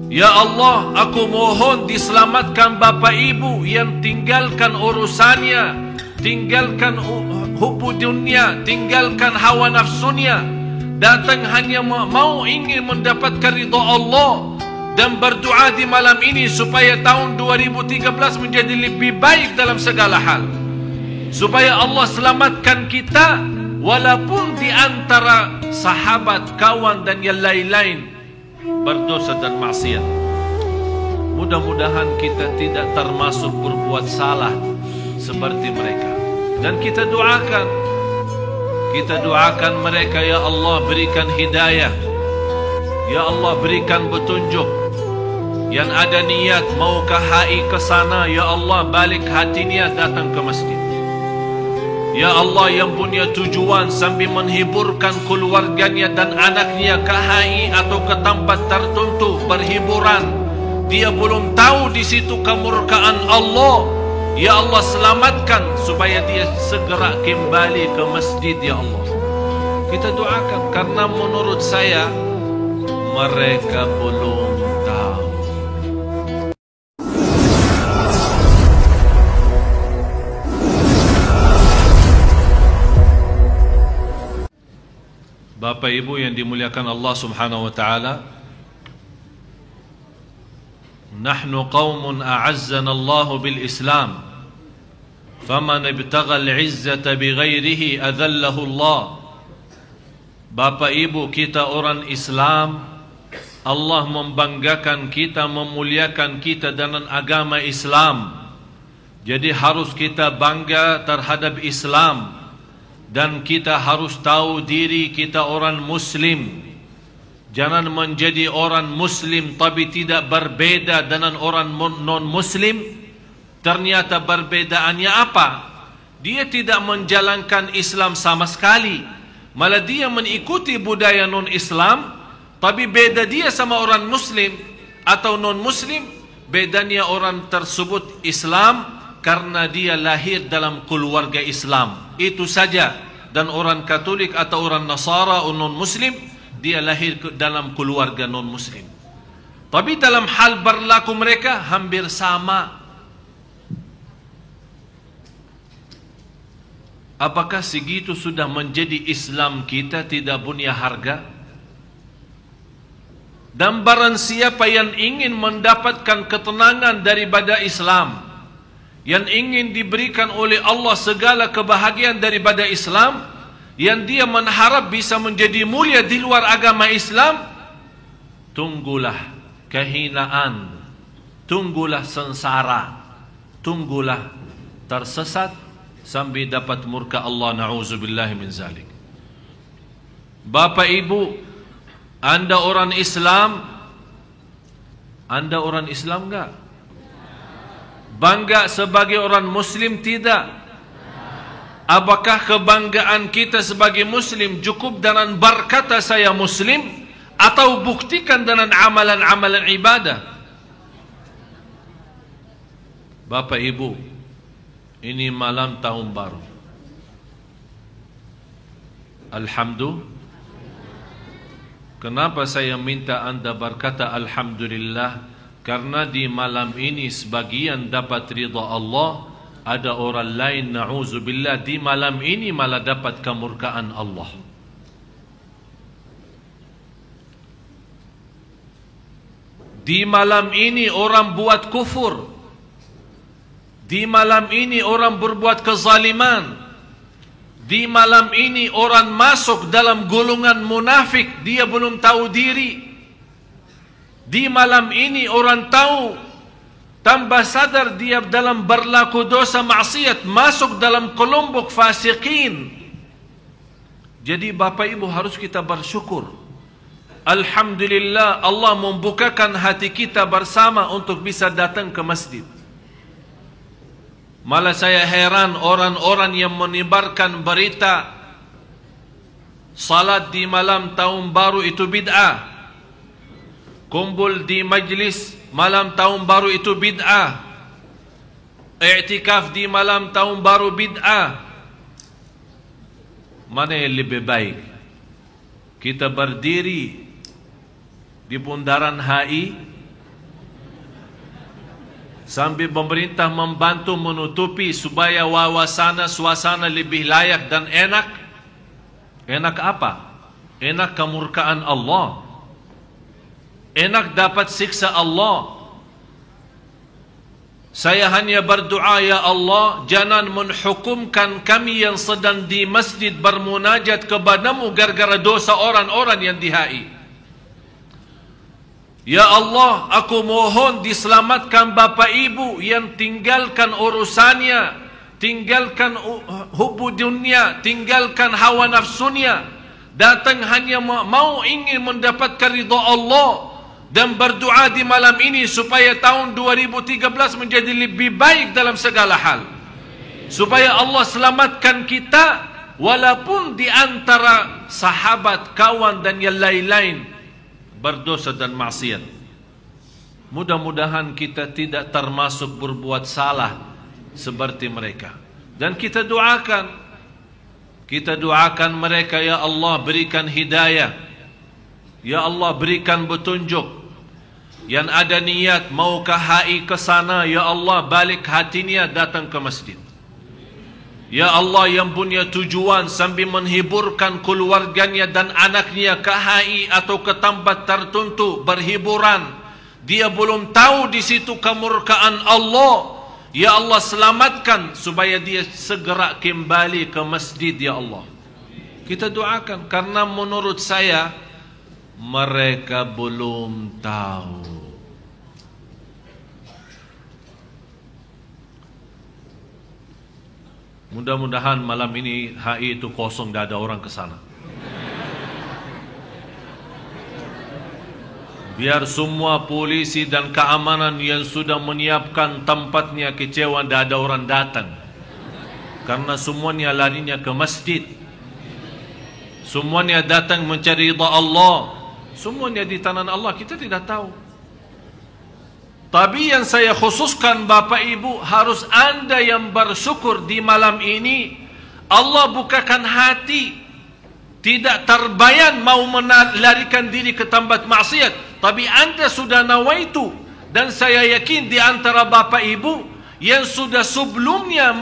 Ya Allah, aku mohon diselamatkan bapa ibu yang tinggalkan urusannya, tinggalkan hubu dunia, tinggalkan hawa nafsunya, datang hanya mau ingin mendapatkan ridha Allah, dan berdoa di malam ini supaya tahun 2013 menjadi lebih baik dalam segala hal, supaya Allah selamatkan kita walaupun di antara sahabat, kawan dan yang lain-lain berdosa dan maksiat. Mudah-mudahan kita tidak termasuk berbuat salah seperti mereka. Dan kita doakan mereka, ya Allah berikan hidayah, ya Allah berikan petunjuk. Yang ada niat mau ke HI ke sana, ya Allah balik hatinya datang ke masjid. Ya Allah yang punya tujuan sambil menghiburkan keluarganya dan anaknya ke HI atau ke tempat tertentu berhiburan, dia belum tahu di situ kemurkaan Allah. Ya Allah selamatkan supaya dia segera kembali ke masjid, ya Allah. Kita doakan karena menurut saya mereka belum tahu. Bapak Ibu yang dimuliakan Allah Subhanahu wa taala, nahnu qaumun a'azzana Allah bil Islam, faman ibtagha al-'izzata bighairihi adhallahu Allah. Bapak Ibu, kita orang Islam, Allah membanggakan kita, memuliakan kita dengan agama Islam. Jadi harus kita bangga terhadap Islam. Dan kita harus tahu diri kita orang Muslim. Jangan menjadi orang Muslim tapi tidak berbeda dengan orang non-Muslim. Ternyata perbedaannya apa? Dia tidak menjalankan Islam sama sekali, malah dia mengikuti budaya non-Islam. Tapi beda dia sama orang Muslim atau non-Muslim. Bedanya orang tersebut Islam karena dia lahir dalam keluarga Islam. Itu saja. Dan orang Katolik atau orang Nasara atau non-Muslim, dia lahir dalam keluarga non-Muslim. Tapi dalam hal berlaku mereka hampir sama. Apakah segitu sudah menjadi Islam kita tidak punya harga? Dan barang siapa yang ingin mendapatkan ketenangan daripada Islam, yang ingin diberikan oleh Allah segala kebahagiaan daripada Islam, yang dia mengharap bisa menjadi mulia di luar agama Islam, tunggulah kehinaan, tunggulah sengsara, tunggulah tersesat sampai dapat murka Allah. Na'udzubillahi min zalik. Bapak Ibu, Anda orang Islam, Anda orang Islam enggak? Bangga sebagai orang Muslim tidak? Apakah kebanggaan kita sebagai Muslim cukup dengan berkata saya Muslim, atau buktikan dengan amalan-amalan ibadah? Bapak Ibu, ini malam tahun baru. Alhamdulillah. Kenapa saya minta anda berkata Alhamdulillah? Karena di malam ini sebagian dapat ridha Allah, ada orang lain na'udzubillah di malam ini malah dapat kemurkaan Allah. Di malam ini orang buat kufur. Di malam ini orang berbuat kezaliman. Di malam ini orang masuk dalam golongan munafik, dia belum tahu diri. Di malam ini orang tahu, tambah sadar dia dalam berlaku dosa maksiat, masuk dalam kelompok fasikin. Jadi Bapak Ibu harus kita bersyukur. Alhamdulillah Allah membukakan hati kita bersama untuk bisa datang ke masjid. Malah saya heran orang-orang yang menyebarkan berita salat di malam tahun baru itu bid'ah, kumpul di majlis malam tahun baru itu bid'ah, i'tikaf di malam tahun baru bid'ah. Mana yang lebih baik? Kita berdiri di bundaran HI, sambil pemerintah membantu menutupi supaya suasana lebih layak dan enak. Enak apa? Enak kemurkaan Allah. Enak dapat siksa Allah. Saya hanya berdoa, ya Allah, jangan menhukumkan kami yang sedang di masjid bermunajat kepadamu gara-gara dosa orang-orang yang di HI. Ya Allah, aku mohon diselamatkan bapa ibu yang tinggalkan urusannya, tinggalkan hubu dunia, tinggalkan hawa nafsunya, datang hanya mau ingin mendapatkan ridha Allah, dan berdoa di malam ini supaya tahun 2013 menjadi lebih baik dalam segala hal, supaya Allah selamatkan kita walaupun di antara sahabat, kawan dan yang lain-lain berdosa dan maksiat. Mudah-mudahan kita tidak termasuk berbuat salah seperti mereka, dan kita doakan mereka, ya Allah berikan hidayah, ya Allah berikan petunjuk. Yang ada niat mau ke HI ke sana, ya Allah balik hatinya datang ke masjid. Ya Allah yang punya tujuan sambil menghiburkan keluarganya dan anaknya ke HI atau ke tempat tertentu berhiburan, dia belum tahu di situ kemurkaan Allah. Ya Allah selamatkan supaya dia segera kembali ke masjid, ya Allah. Kita doakan, karena menurut saya mereka belum tahu. Mudah-mudahan malam ini HI itu kosong, tidak ada orang ke sana. Biar semua polisi dan keamanan yang sudah menyiapkan tempatnya kecewa, tidak ada orang datang. Karena semuanya larinya ke masjid. Semuanya datang mencari ridha Allah. Semuanya di tangan Allah, kita tidak tahu. Tapi yang saya khususkan Bapak Ibu, harus Anda yang bersyukur di malam ini. Allah bukakan hati, tidak terbayang mau melarikan diri ke tempat maksiat, tapi Anda sudah nawaitu. Dan saya yakin di antara Bapak Ibu yang sudah sebelumnya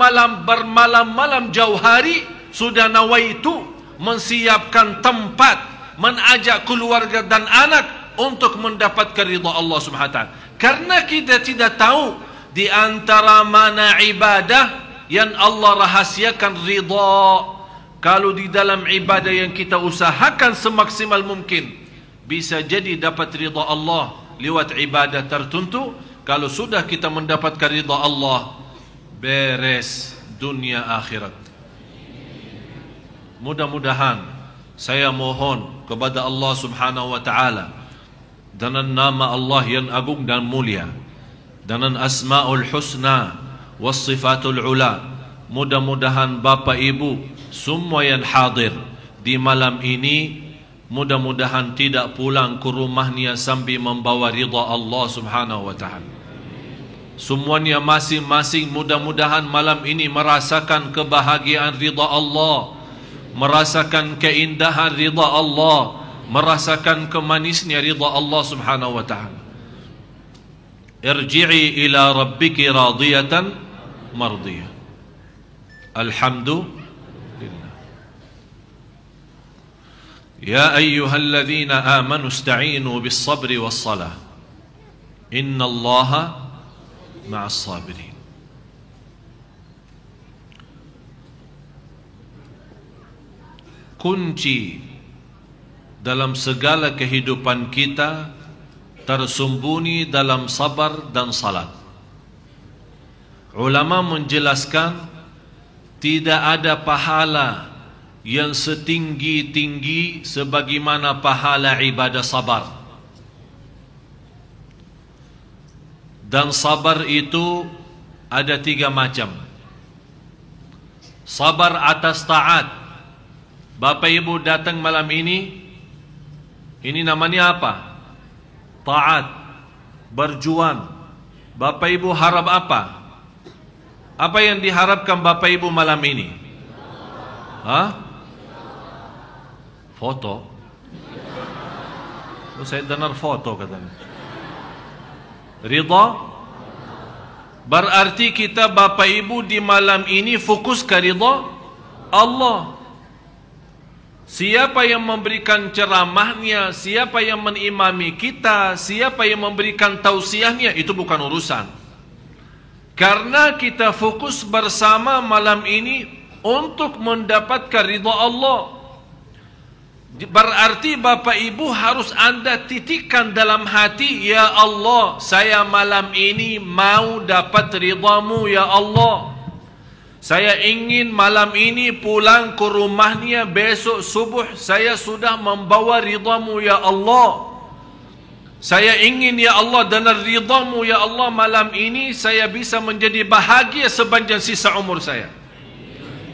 bermalam-malam jauh hari sudah nawaitu menyiapkan tempat, mengajak keluarga dan anak untuk mendapatkan ridha Allah Subhanahu wa taala. Karena kita tidak tahu di antara mana ibadah yang Allah rahasiakan ridha. Kalau di dalam ibadah yang kita usahakan semaksimal mungkin, bisa jadi dapat ridha Allah lewat ibadah tertentu. Kalau sudah kita mendapatkan ridha Allah, beres dunia akhirat. Mudah-mudahan saya mohon kepada Allah Subhanahu wa taala dengan nama Allah yang agung dan mulia, dengan asmaul husna was sifatul ula, mudah-mudahan Bapak Ibu semua yang hadir di malam ini, mudah-mudahan tidak pulang ke rumahnya sambil membawa ridha Allah Subhanahu wa taala. Semuanya masing-masing mudah-mudahan malam ini merasakan kebahagiaan ridha Allah, merasakan keindahan ridha Allah, merasakan kemanisnya ridha Allah Subhanahu wa taala. Irji'i ila rabbiki radiyatan mardiyah. Alhamdulillah. Ya ayyuhalladzina amanu ista'inu bis sabri was salah. Innallaha ma'as sabirin. Kunci dalam segala kehidupan kita tersembunyi dalam sabar dan salat. Ulama menjelaskan tidak ada pahala yang setinggi-tinggi sebagaimana pahala ibadah sabar. Dan sabar itu ada 3 macam. Sabar atas taat. Bapak Ibu datang malam ini namanya apa? Taat, berjuang. Bapak Ibu harap apa? Apa yang diharapkan Bapak Ibu malam ini? Hah? Foto? Saya dengar foto katanya. Ridha. Berarti kita Bapak Ibu di malam ini fokus ke ridha Allah. Siapa yang memberikan ceramahnya, siapa yang menimami kita, siapa yang memberikan tausiahnya, itu bukan urusan. Karena kita fokus bersama malam ini untuk mendapatkan ridha Allah. Berarti Bapak Ibu harus Anda titikkan dalam hati, ya Allah, saya malam ini mau dapat ridhamu ya Allah. Saya ingin malam ini pulang ke rumahnya besok subuh, saya sudah membawa ridhamu ya Allah. Saya ingin ya Allah dengan ridhamu ya Allah malam ini saya bisa menjadi bahagia sepanjang sisa umur saya.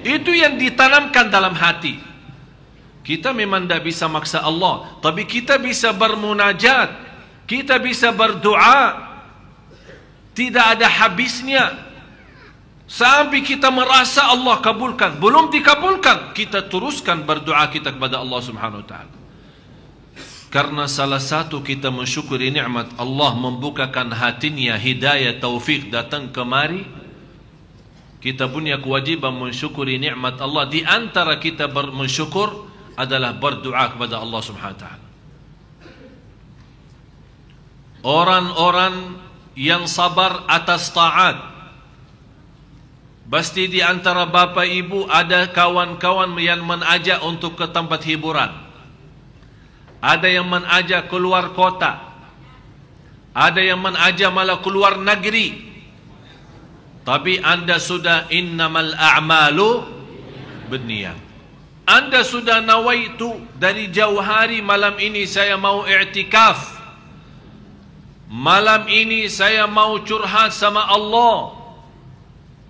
Itu yang ditanamkan dalam hati. Kita memang tidak bisa maksa Allah, tapi kita bisa bermunajat, kita bisa berdoa, tidak ada habisnya. Sampai kita merasa Allah kabulkan. Belum dikabulkan, kita teruskan berdoa kita kepada Allah Subhanahu Wa Taala. Karena salah satu kita mensyukuri nikmat Allah membukakan hatinya, hidayah, taufik datang kemari. Kita punya kewajiban mensyukuri nikmat Allah. Di antara kita mensyukur adalah berdoa kepada Allah Subhanahu Wa Taala. Orang-orang yang sabar atas taat, pasti di antara Bapak Ibu ada kawan-kawan yang mengajak untuk ke tempat hiburan. Ada yang mengajak keluar kota. Ada yang mengajak malah keluar negeri. Tapi Anda sudah innamal a'malu binniyat. Anda sudah nawaitu dari jauh hari, malam ini saya mau i'tikaf. Malam ini saya mau curhat sama Allah.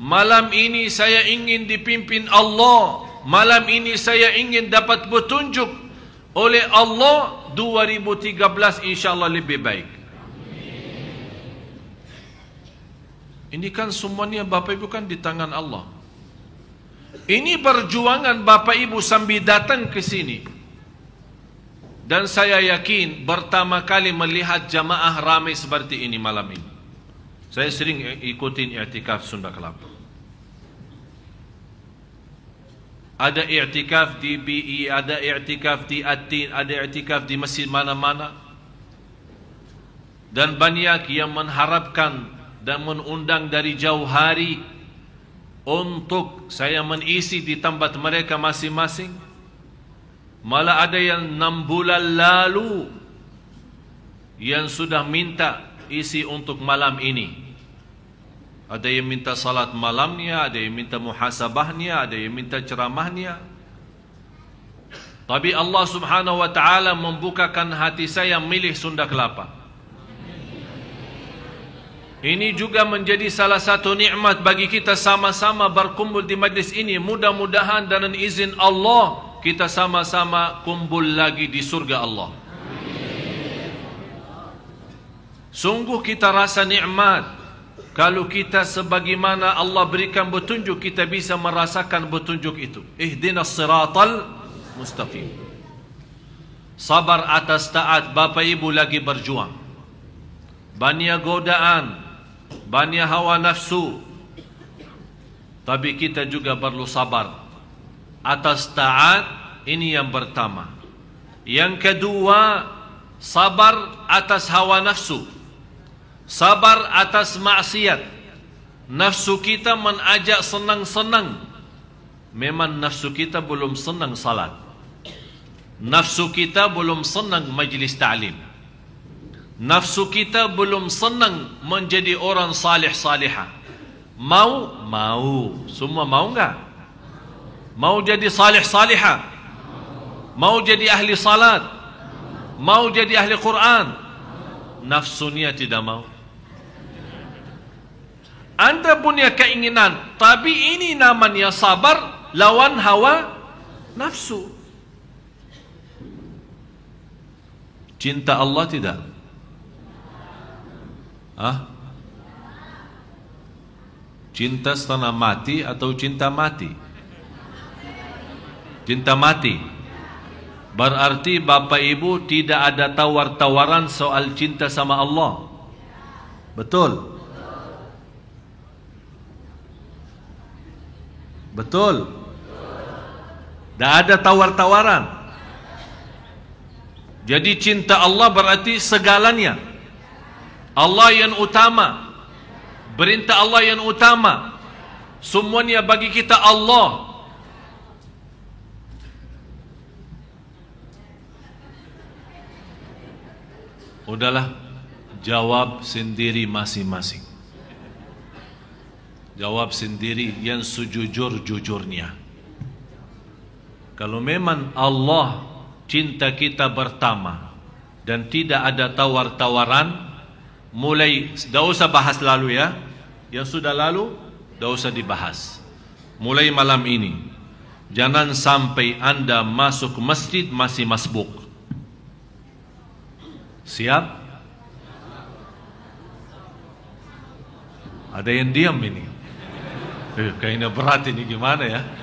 Malam ini saya ingin dipimpin Allah. Malam ini saya ingin dapat petunjuk oleh Allah. 2013 insyaAllah lebih baik. Ini kan semuanya Bapak Ibu kan di tangan Allah. Ini perjuangan Bapak Ibu sambil datang ke sini. Dan saya yakin pertama kali melihat jamaah ramai seperti ini malam ini. Saya sering ikutin i'tikaf Sunda Kelapa. Ada i'tikaf di BI, ada i'tikaf di Atin, ada i'tikaf di masjid mana-mana. Dan banyak yang mengharapkan dan mengundang dari jauh hari untuk saya mengisi di tempat mereka masing-masing. Malah ada yang 6 bulan lalu yang sudah minta isi untuk malam ini. Ada yang minta salat malamnya, ada yang minta muhasabahnya, ada yang minta ceramahnya. Tapi Allah Subhanahu Wa Taala membukakan hati saya milih Sunda Kelapa. Ini juga menjadi salah satu nikmat bagi kita sama-sama berkumpul di majlis ini. Mudah-mudahan dengan izin Allah kita sama-sama kumpul lagi di surga Allah. Sungguh kita rasa nikmat kalau kita sebagaimana Allah berikan petunjuk, kita bisa merasakan petunjuk itu. Ihdinas siratal mustaqim. Sabar atas taat. Bapak Ibu lagi berjuang. Banyak godaan, banyak hawa nafsu. Tapi kita juga perlu sabar atas taat. Ini yang pertama. Yang kedua, sabar atas hawa nafsu. Sabar atas maksiat. Nafsu kita mengajak senang-senang. Memang nafsu kita belum senang salat. Nafsu kita belum senang majlis ta'lim. Nafsu kita belum senang menjadi orang salih-salihah. Mau? Mau. Semua mau enggak? Mau jadi salih-salihah? Mau jadi ahli salat? Mau jadi ahli Quran? Nafsunya tidak mau. Anda punya keinginan, tapi ini namanya sabar lawan hawa nafsu. Cinta Allah tidak? Cinta setengah mati atau cinta mati? Cinta mati. Berarti Bapak Ibu tidak ada tawar-tawaran soal cinta sama Allah. Betul? Betul? Tak ada tawar-tawaran. Jadi cinta Allah berarti segalanya. Allah yang utama. Perintah Allah yang utama. Semuanya bagi kita Allah. Udahlah, jawab sendiri masing-masing. Jawab sendiri yang sejujur-jujurnya. Kalau memang Allah cinta kita pertama dan tidak ada tawar-tawaran, mulai, dah usah bahas lalu ya. Yang sudah lalu, dah usah dibahas. Mulai malam ini, jangan sampai anda masuk masjid masih masbuk. Siap? Ada yang diam ini. Kayaknya berat ini, gimana ya?